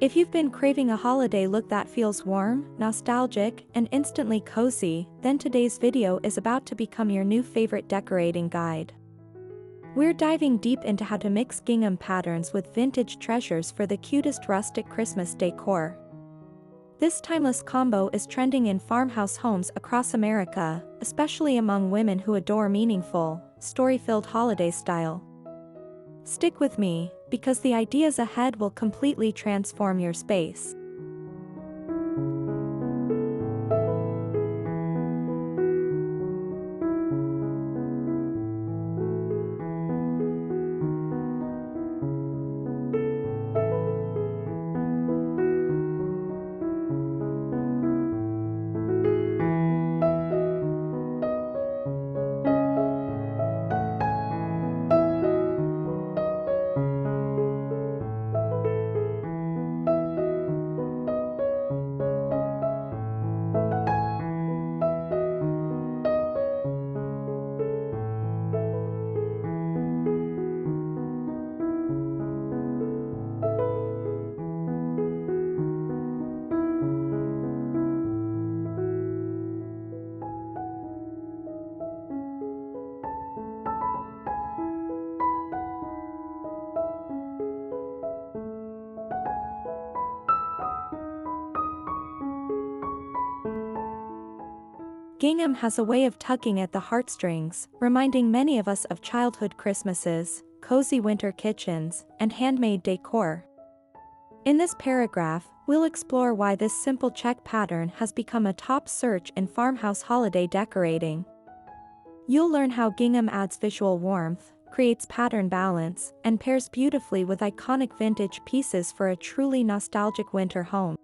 If you've been craving a holiday look that feels warm, nostalgic, and instantly cozy, then today's video is about to become your new favorite decorating guide. We're diving deep into how to mix gingham patterns with vintage treasures for the cutest rustic Christmas decor. This timeless combo is trending in farmhouse homes across America, especially among women who adore meaningful, story-filled holiday style. Stick with me, because the ideas ahead will completely transform your space. Gingham has a way of tugging at the heartstrings, reminding many of us of childhood Christmases, cozy winter kitchens, and handmade decor. In this paragraph, we'll explore why this simple check pattern has become a top search in farmhouse holiday decorating. You'll learn how gingham adds visual warmth, creates pattern balance, and pairs beautifully with iconic vintage pieces for a truly nostalgic winter home.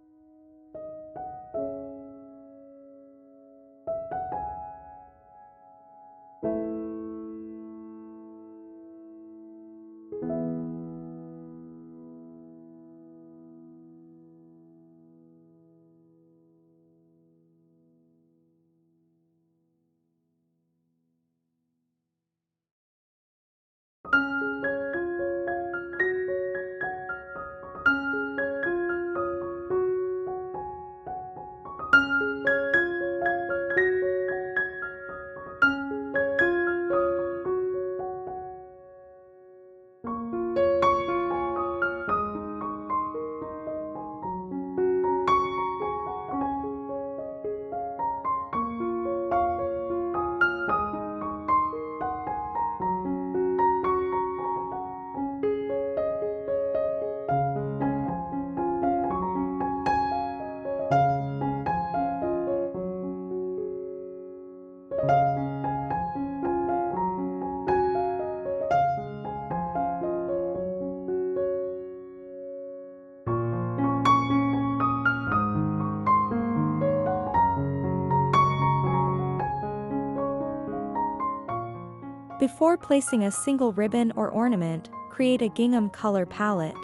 Before placing a single ribbon or ornament, create a gingham color palette.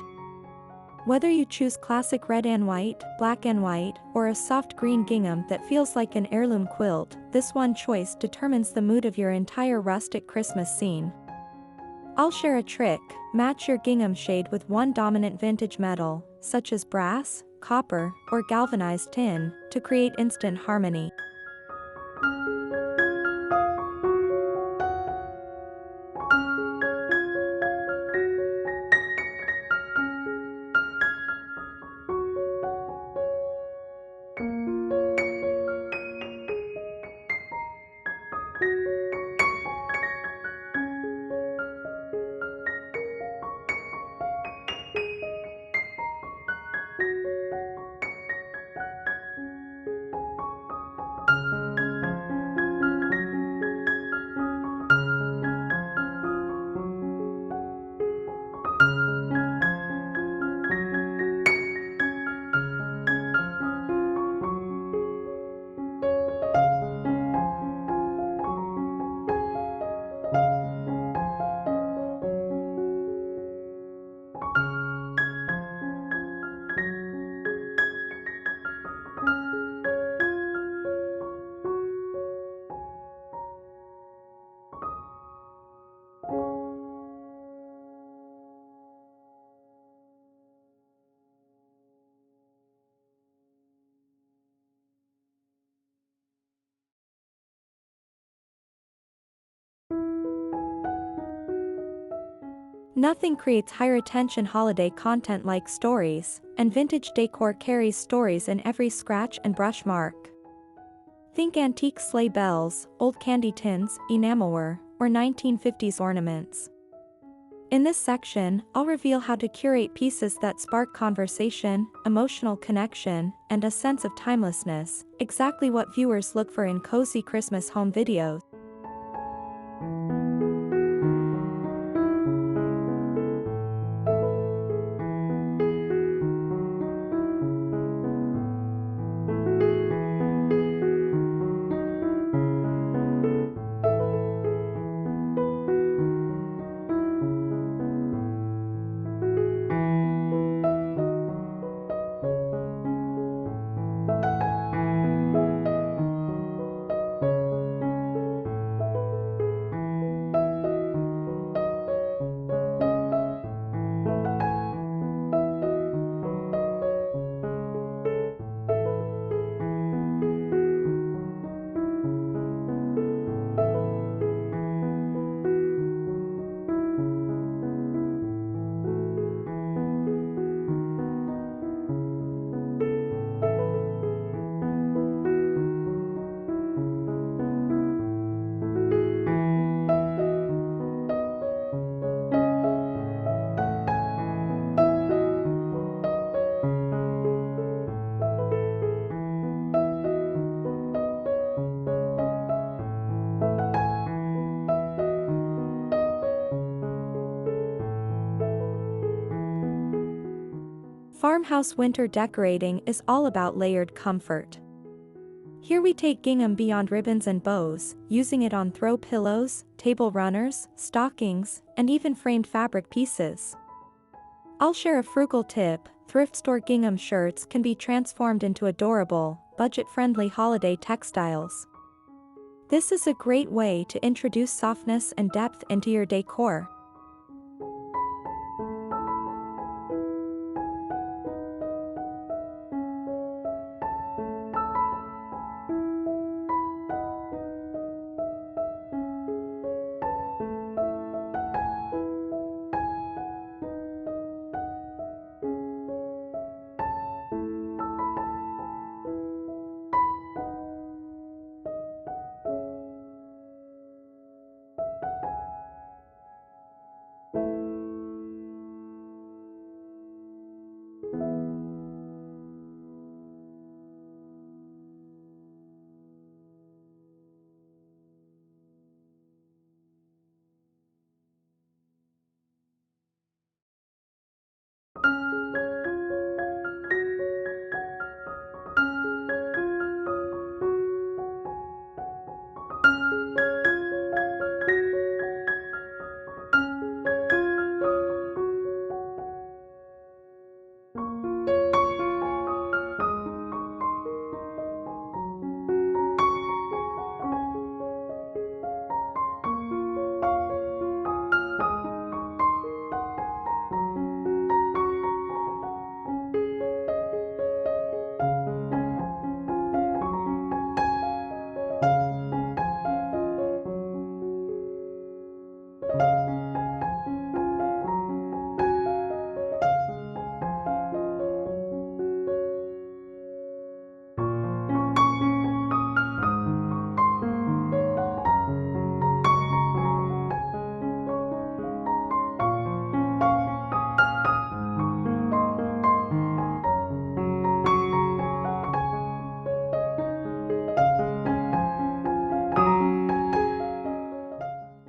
Whether you choose classic red and white, black and white, or a soft green gingham that feels like an heirloom quilt, this one choice determines the mood of your entire rustic Christmas scene. I'll share a trick: match your gingham shade with one dominant vintage metal, such as brass, copper, or galvanized tin, to create instant harmony. Nothing creates higher attention holiday content like stories, and vintage decor carries stories in every scratch and brush mark. Think antique sleigh bells, old candy tins, enamelware, or 1950s ornaments. In this section, I'll reveal how to curate pieces that spark conversation, emotional connection, and a sense of timelessness, exactly what viewers look for in cozy Christmas home videos. Farmhouse winter decorating is all about layered comfort. Here we take gingham beyond ribbons and bows, using it on throw pillows, table runners, stockings, and even framed fabric pieces. I'll share a frugal tip: thrift store gingham shirts can be transformed into adorable, budget-friendly holiday textiles. This is a great way to introduce softness and depth into your decor.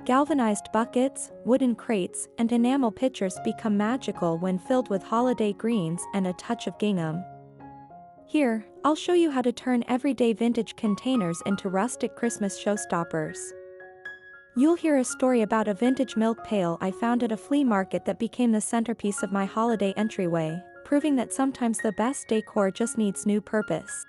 Galvanized buckets, wooden crates, and enamel pitchers become magical when filled with holiday greens and a touch of gingham. Here, I'll show you how to turn everyday vintage containers into rustic Christmas showstoppers. You'll hear a story about a vintage milk pail I found at a flea market that became the centerpiece of my holiday entryway, proving that sometimes the best decor just needs new purpose.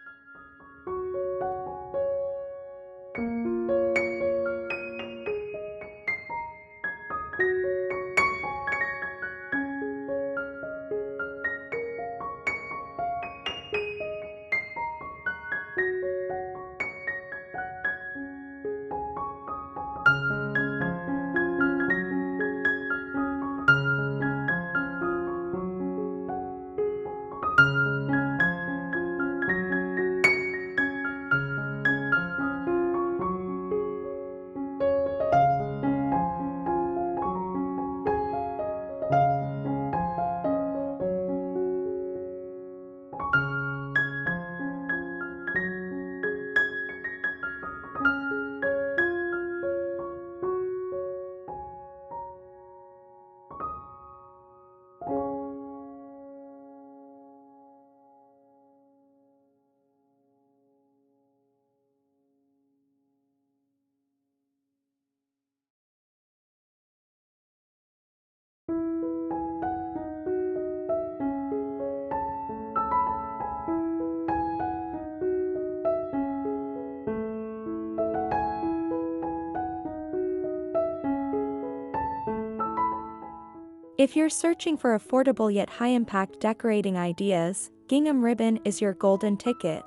If you're searching for affordable yet high-impact decorating ideas, gingham ribbon is your golden ticket.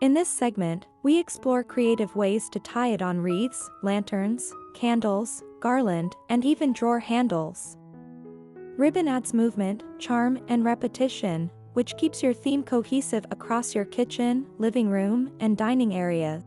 In this segment, we explore creative ways to tie it on wreaths, lanterns, candles, garland, and even drawer handles. Ribbon adds movement, charm, and repetition, which keeps your theme cohesive across your kitchen, living room, and dining area.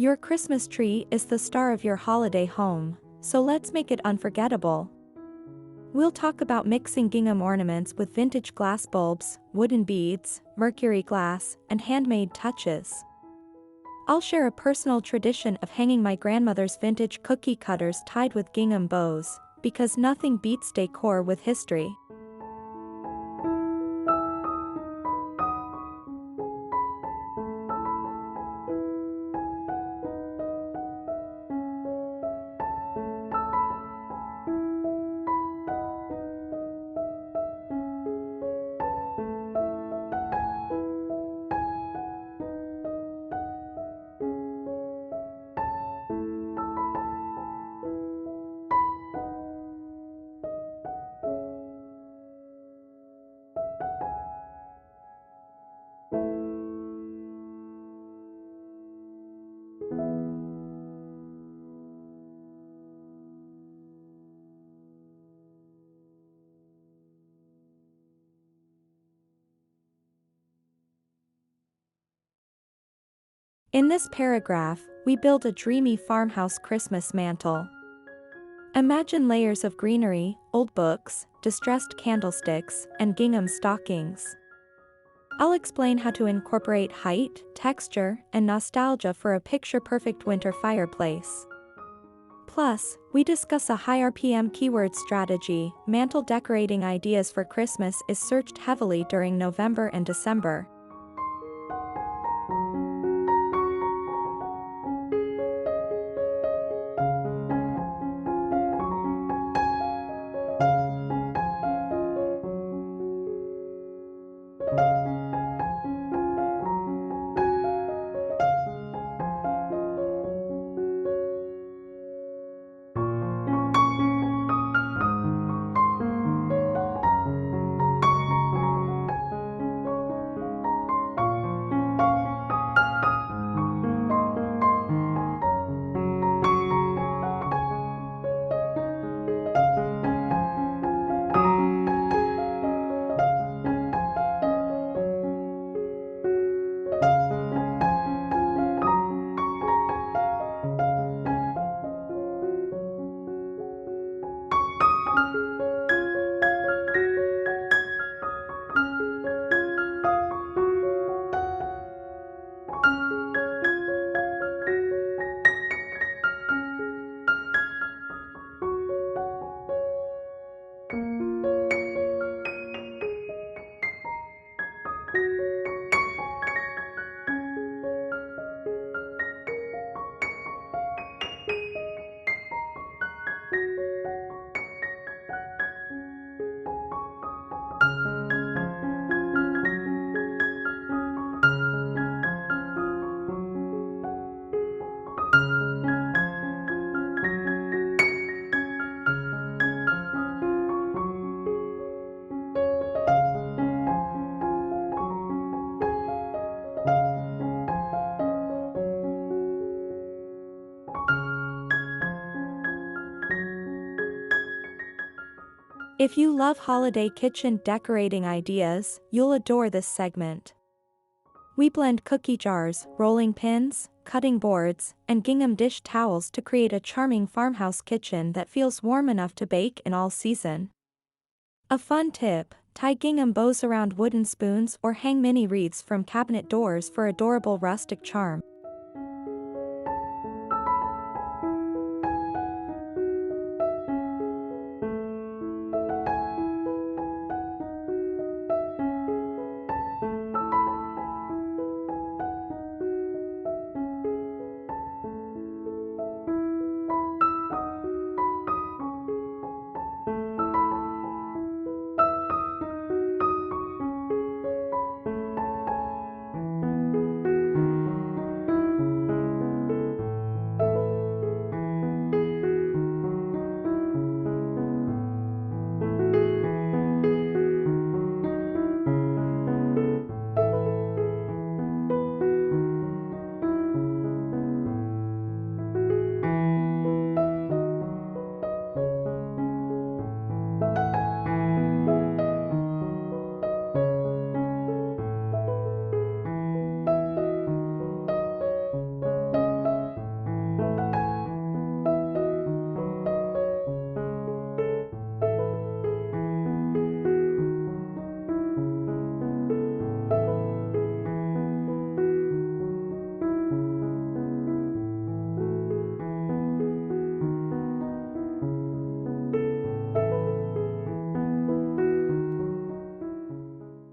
Your Christmas tree is the star of your holiday home, so let's make it unforgettable. We'll talk about mixing gingham ornaments with vintage glass bulbs, wooden beads, mercury glass, and handmade touches. I'll share a personal tradition of hanging my grandmother's vintage cookie cutters tied with gingham bows, because nothing beats decor with history. In this paragraph, we build a dreamy farmhouse Christmas mantel. Imagine layers of greenery, old books, distressed candlesticks, and gingham stockings. I'll explain how to incorporate height, texture, and nostalgia for a picture-perfect winter fireplace. Plus, we discuss a high RPM keyword strategy. Mantel decorating ideas for Christmas is searched heavily during November and December. If you love holiday kitchen decorating ideas, you'll adore this segment. We blend cookie jars, rolling pins, cutting boards, and gingham dish towels to create a charming farmhouse kitchen that feels warm enough to bake in all season. A fun tip: tie gingham bows around wooden spoons or hang mini wreaths from cabinet doors for adorable rustic charm.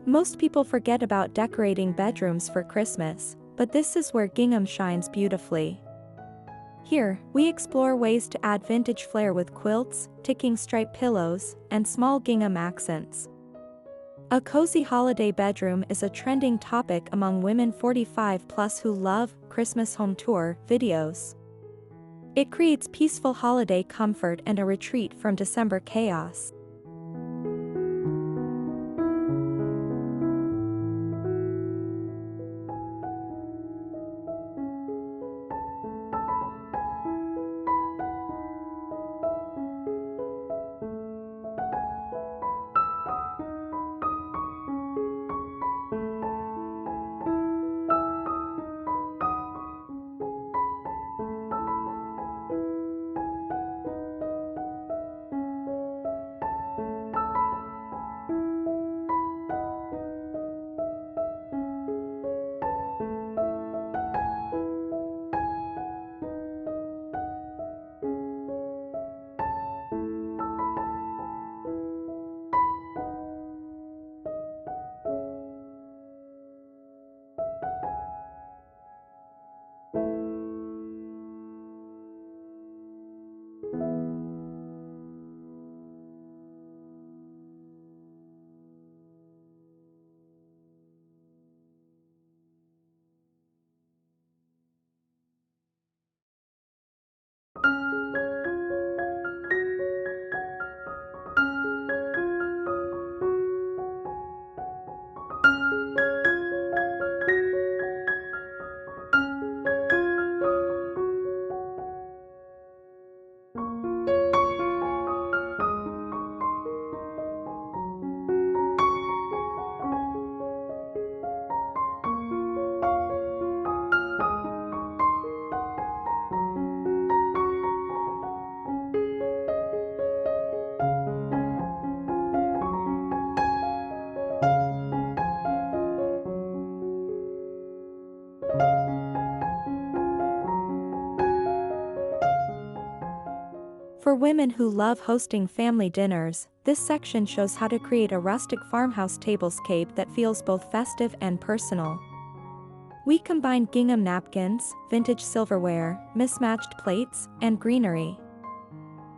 Most people forget about decorating bedrooms for Christmas, but this is where gingham shines beautifully. Here, we explore ways to add vintage flair with quilts, ticking stripe pillows, and small gingham accents. A cozy holiday bedroom is a trending topic among women 45 plus who love Christmas home tour videos. It creates peaceful holiday comfort and a retreat from December chaos. For women who love hosting family dinners, this section shows how to create a rustic farmhouse tablescape that feels both festive and personal. We combine gingham napkins, vintage silverware, mismatched plates, and greenery.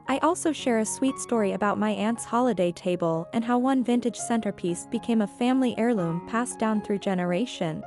I also share a sweet story about my aunt's holiday table and how one vintage centerpiece became a family heirloom passed down through generations.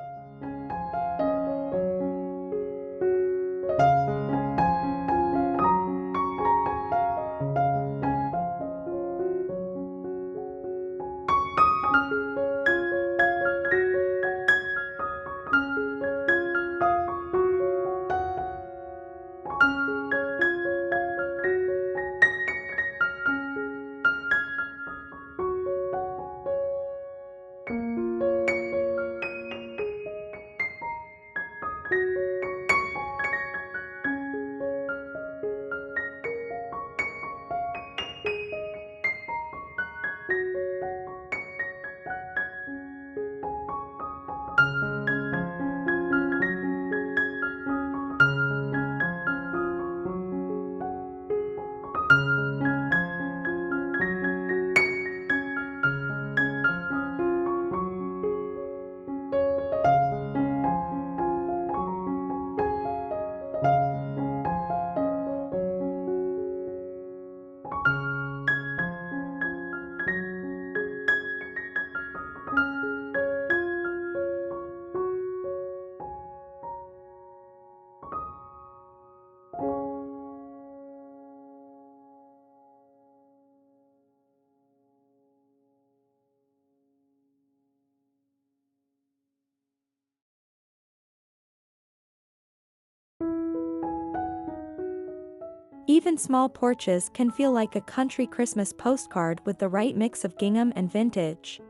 Even small porches can feel like a country Christmas postcard with the right mix of gingham and vintage.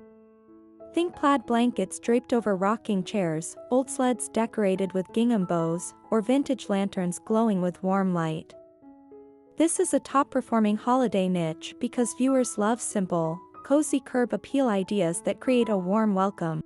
Think plaid blankets draped over rocking chairs, old sleds decorated with gingham bows, or vintage lanterns glowing with warm light. This is a top-performing holiday niche because viewers love simple, cozy curb appeal ideas that create a warm welcome.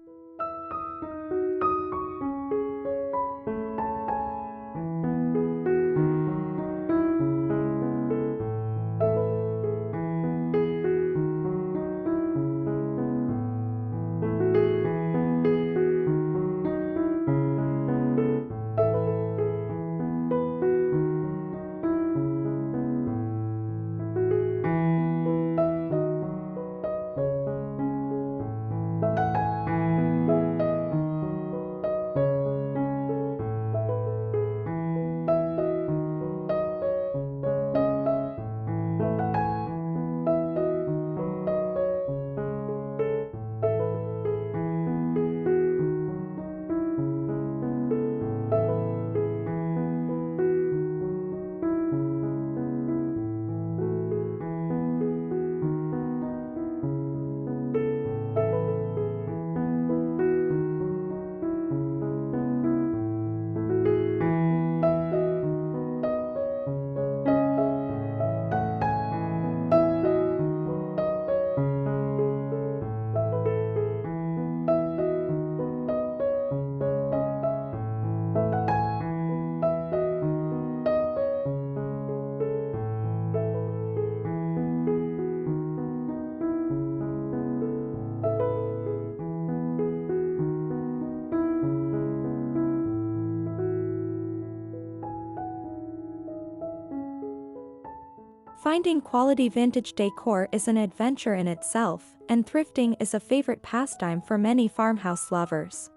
Finding quality vintage decor is an adventure in itself, and thrifting is a favorite pastime for many farmhouse lovers.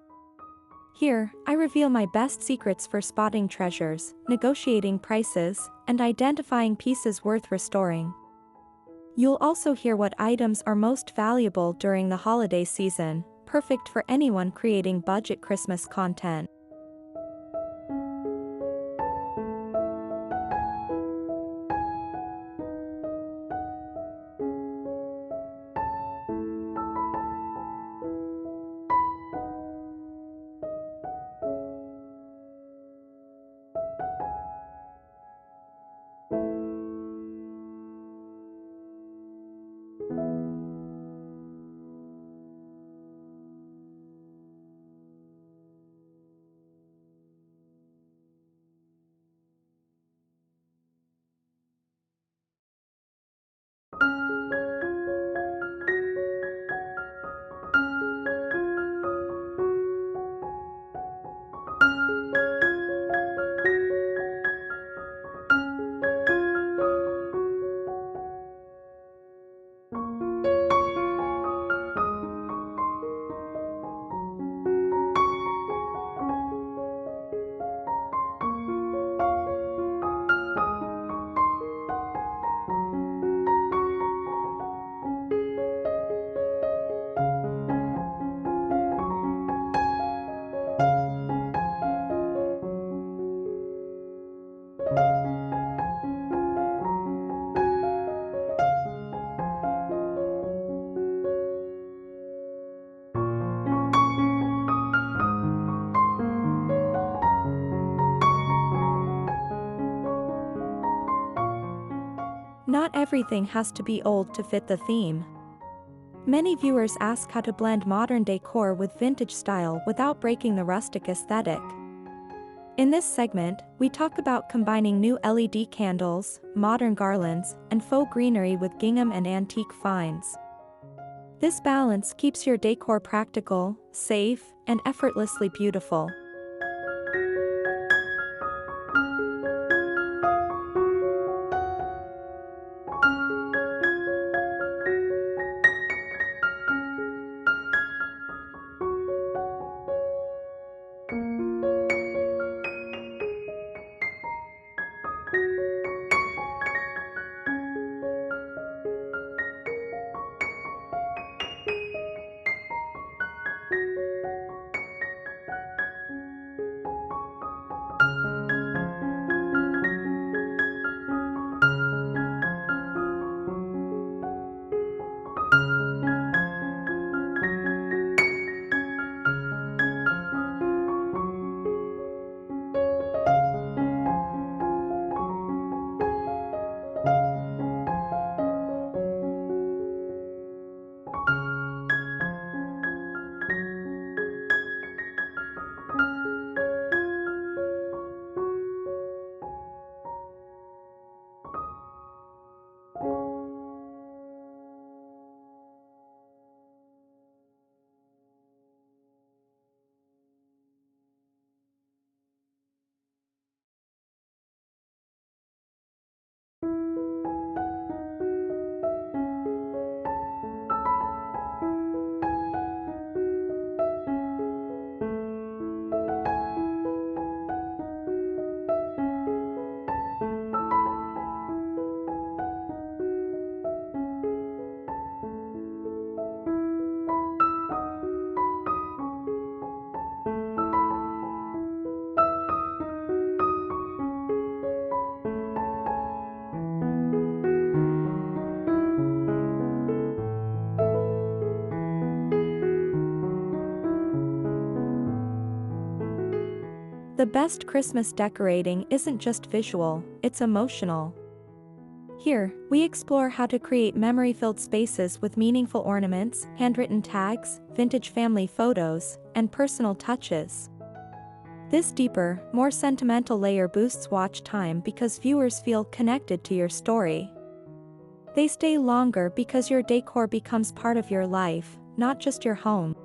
Here, I reveal my best secrets for spotting treasures, negotiating prices, and identifying pieces worth restoring. You'll also hear what items are most valuable during the holiday season, perfect for anyone creating budget Christmas content. Not everything has to be old to fit the theme. Many viewers ask how to blend modern decor with vintage style without breaking the rustic aesthetic. In this segment, we talk about combining new LED candles, modern garlands, and faux greenery with gingham and antique finds. This balance keeps your decor practical, safe, and effortlessly beautiful. best Christmas decorating isn't just visual, it's emotional. Here, we explore how to create memory-filled spaces with meaningful ornaments, handwritten tags, vintage family photos, and personal touches. This deeper, more sentimental layer boosts watch time because viewers feel connected to your story. They stay longer because your decor becomes part of your life, not just your home.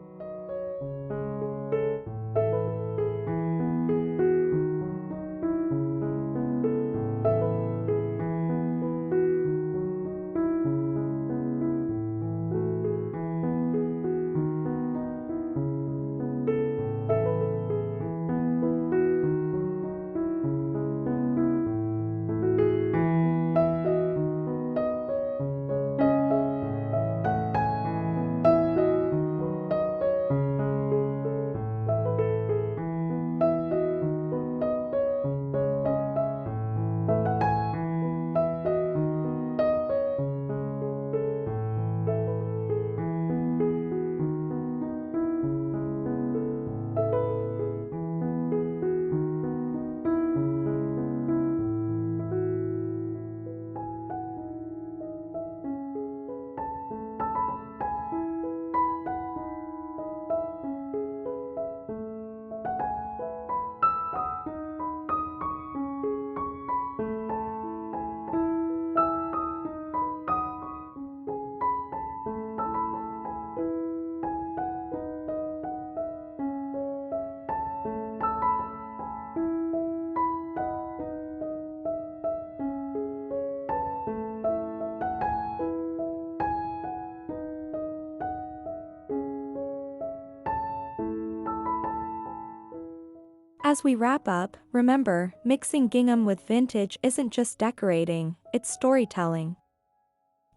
As we wrap up, remember, mixing gingham with vintage isn't just decorating, it's storytelling.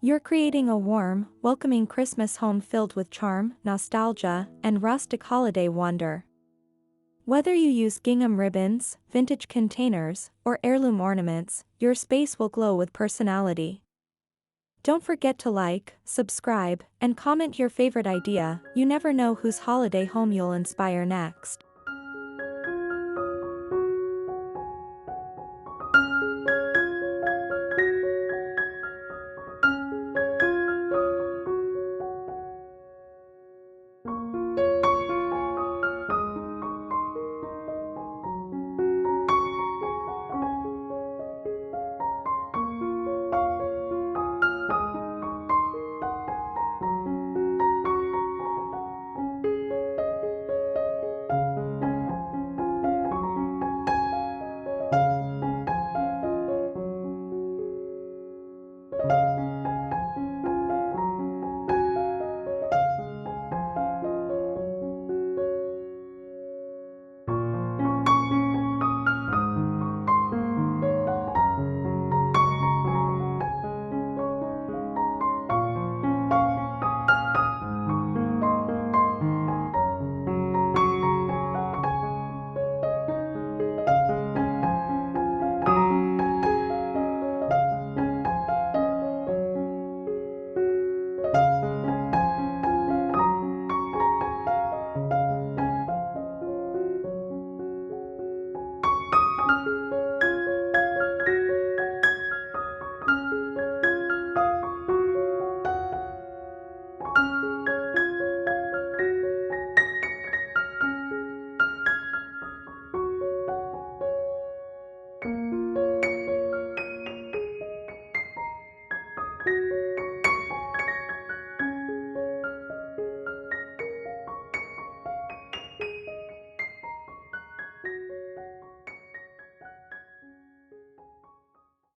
You're creating a warm, welcoming Christmas home filled with charm, nostalgia, and rustic holiday wonder. Whether you use gingham ribbons, vintage containers, or heirloom ornaments, your space will glow with personality. Don't forget to like, subscribe, and comment your favorite idea. You never know whose holiday home you'll inspire next.